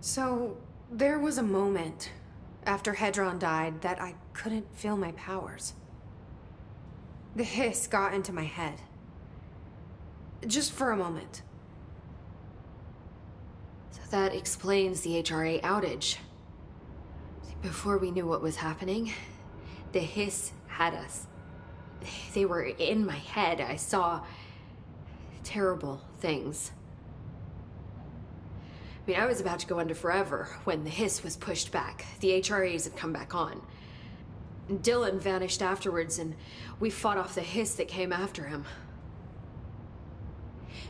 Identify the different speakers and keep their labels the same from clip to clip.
Speaker 1: So, there was a moment after Hedron died that I couldn't feel my powers. The hiss got into my head. Just for a moment.
Speaker 2: So that explains the HRA outage. Before we knew what was happening, the hiss had us. They were in my head. I saw terrible things. I mean, I was about to go under forever when the hiss was pushed back. The HRAs had come back on. Dylan vanished afterwards, and we fought off the hiss that came after him.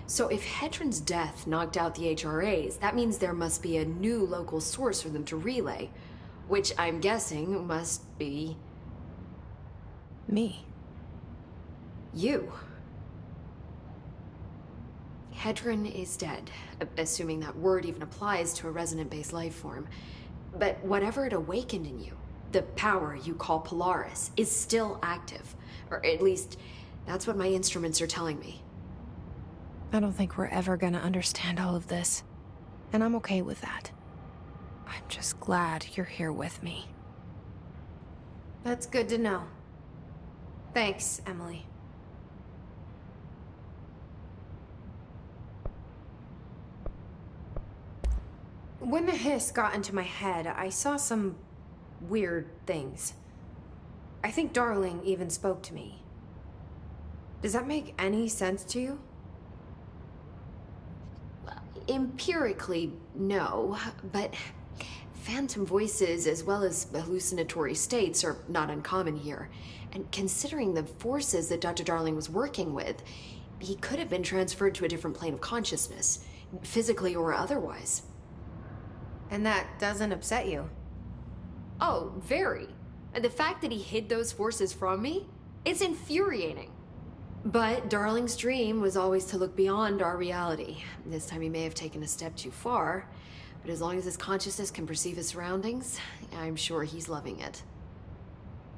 Speaker 2: So if Hedron's death knocked out the HRAs, that means there must be a new local source for them to relay, which I'm guessing must be...
Speaker 1: me.
Speaker 2: You. Hedron is dead, assuming that word even applies to a resonant-based life form. But whatever it awakened in you, the power you call Polaris, is still active. Or at least, that's what my instruments are telling me.
Speaker 1: I don't think we're ever gonna understand all of this. And I'm okay with that. I'm just glad you're here with me. That's good to know. Thanks, Emily. When the hiss got into my head, I saw some weird things. I think Darling even spoke to me. Does that make any sense to you?
Speaker 2: Empirically, no, but phantom voices as well as hallucinatory states are not uncommon here. And considering the forces that Dr. Darling was working with, he could have been transferred to a different plane of consciousness, physically or otherwise.
Speaker 1: And that doesn't upset you?
Speaker 2: Oh, very. And the fact that he hid those forces from me, it's infuriating. But Darling's dream was always to look beyond our reality. This time he may have taken a step too far, but as long as his consciousness can perceive his surroundings, I'm sure he's loving it.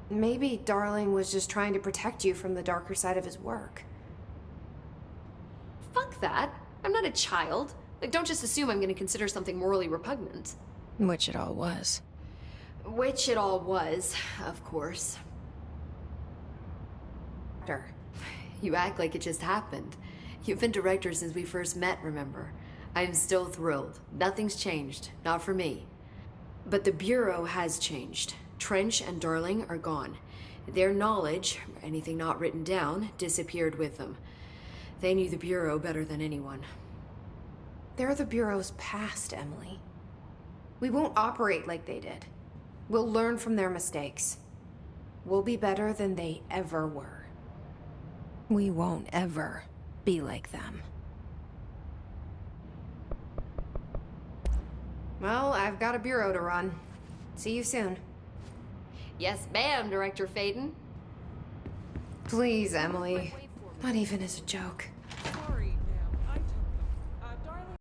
Speaker 1: Maybe Darling was just trying to protect you from the darker side of his work.
Speaker 2: Fuck that. I'm not a child. Like, don't just assume I'm going to consider something morally repugnant.
Speaker 1: Which it all was.
Speaker 2: Which it all was, of course. You act like it just happened. You've been director since we first met, remember? I'm still thrilled. Nothing's changed. Not for me. But the Bureau has changed. Trench and Darling are gone. Their knowledge, anything not written down, disappeared with them. They knew the Bureau better than anyone.
Speaker 1: They're the Bureau's past, Emily. We won't operate like they did. We'll learn from their mistakes. We'll be better than they ever were. We won't ever be like them. Well, I've got a bureau to run. See you soon.
Speaker 2: Yes, ma'am, Director Faden.
Speaker 1: Please, Emily. Not even as a joke.
Speaker 2: Sorry.